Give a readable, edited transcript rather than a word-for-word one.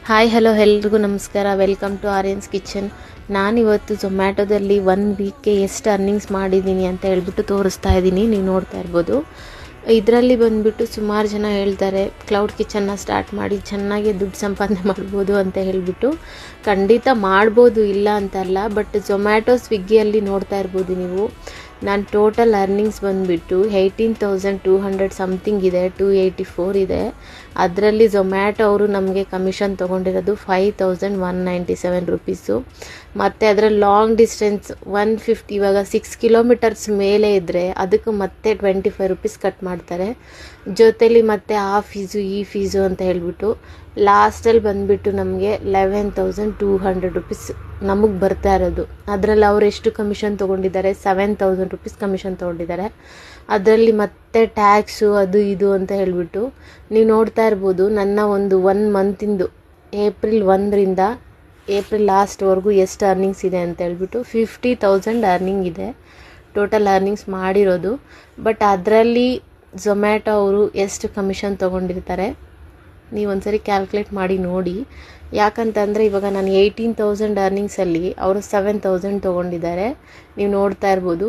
Hi hello ಎಲ್ರಿಗೂ ನಮಸ್ಕಾರ. Welcome to Aryan's kitchen. ನಾನಿವತ್ತು ಝೊಮ್ಯಾಟೊದಲ್ಲಿ 1 ವೀಕ್ಗೆ ಎಷ್ಟು ಅರ್ನಿಂಗ್ಸ್ ಮಾಡಿದ್ದೀನಿ ಅಂತ ಹೇಳ್ಬಿಟ್ಟು ತೋರಿಸ್ತಾ ಇದ್ದೀನಿ. ನೀವು ನೋಡ್ತಾ ಇರ್ಬೋದು. ಇದರಲ್ಲಿ ಬಂದುಬಿಟ್ಟು ಸುಮಾರು ಜನ ಹೇಳ್ತಾರೆ ಕ್ಲೌಡ್ ಕಿಚನ್ನ ಸ್ಟಾರ್ಟ್ ಮಾಡಿ ಚೆನ್ನಾಗಿ ದುಡ್ಡು ಸಂಪಾದನೆ ಮಾಡ್ಬೋದು ಅಂತ ಹೇಳಿಬಿಟ್ಟು. ಖಂಡಿತ ಮಾಡ್ಬೋದು, ಇಲ್ಲ ಅಂತಲ್ಲ. ಬಟ್ ಝೊಮ್ಯಾಟೊ ಸ್ವಿಗ್ಗಿಯಲ್ಲಿ ನೋಡ್ತಾ ಇರ್ಬೋದು ನೀವು, ನಾನು ಟೋಟಲ್ ಅರ್ನಿಂಗ್ಸ್ ಬಂದುಬಿಟ್ಟು 18,200 ಸಮಥಿಂಗ್ ಇದೆ, 284 ಇದೆ. ಅದರಲ್ಲಿ ಝೊಮ್ಯಾಟೊ ಅವರು ನಮಗೆ ಕಮಿಷನ್ ತೊಗೊಂಡಿರೋದು 5,197 ರುಪೀಸು. ಮತ್ತು ಅದರಲ್ಲಿ ಲಾಂಗ್ ಡಿಸ್ಟೆನ್ಸ್ 150, ಇವಾಗ 6 ಕಿಲೋಮೀಟರ್ಸ್ ಮೇಲೆ ಇದ್ದರೆ ಅದಕ್ಕೆ ಮತ್ತೆ 25 ರುಪೀಸ್ ಕಟ್ ಮಾಡ್ತಾರೆ. ಜೊತೆಲಿ ಮತ್ತು ಆ ಫೀಸು ಈ ಫೀಸು ಅಂತ ಹೇಳಿಬಿಟ್ಟು ಲಾಸ್ಟಲ್ಲಿ ಬಂದುಬಿಟ್ಟು ನಮಗೆ 11,200 ರುಪೀಸ್ ನಮಗೆ ಬರ್ತಾ ಇರೋದು. ಅದರಲ್ಲಿ ಅವ್ರು ಎಷ್ಟು ಕಮಿಷನ್ ತೊಗೊಂಡಿದ್ದಾರೆ, 7,000 ರುಪೀಸ್ ಕಮಿಷನ್ ತೊಗೊಂಡಿದ್ದಾರೆ. ಅದರಲ್ಲಿ ಮತ್ತೆ ಟ್ಯಾಕ್ಸು ಅದು ಇದು ಅಂತ ಹೇಳಿಬಿಟ್ಟು ನೀವು ನೋಡ್ತಾ ಇರ್ಬೋದು. ನನ್ನ ಒಂದು 1 ಮಂತಿಂದು ಏಪ್ರಿಲ್ 1ರಿಂದ ಏಪ್ರಿಲ್ ಲಾಸ್ಟ್ವರೆಗೂ ಎಷ್ಟು ಅರ್ನಿಂಗ್ಸ್ ಇದೆ ಅಂತ ಹೇಳ್ಬಿಟ್ಟು 50,000 ಅರ್ನಿಂಗ್ ಇದೆ ಟೋಟಲ್ ಅರ್ನಿಂಗ್ಸ್ ಮಾಡಿರೋದು. ಬಟ್ ಅದರಲ್ಲಿ ಝೊಮ್ಯಾಟೊ ಅವರು ಎಷ್ಟು ಕಮಿಷನ್ ತೊಗೊಂಡಿರ್ತಾರೆ ನೀವು ಒಂದ್ಸರಿ ಕ್ಯಾಲ್ಕುಲೇಟ್ ಮಾಡಿ ನೋಡಿ. ಯಾಕಂತಂದರೆ ಇವಾಗ ನಾನು 18,000 ಅರ್ನಿಂಗ್ಸಲ್ಲಿ ಅವರು 7,000 ತೊಗೊಂಡಿದ್ದಾರೆ. ನೀವು ನೋಡ್ತಾ ಇರ್ಬೋದು.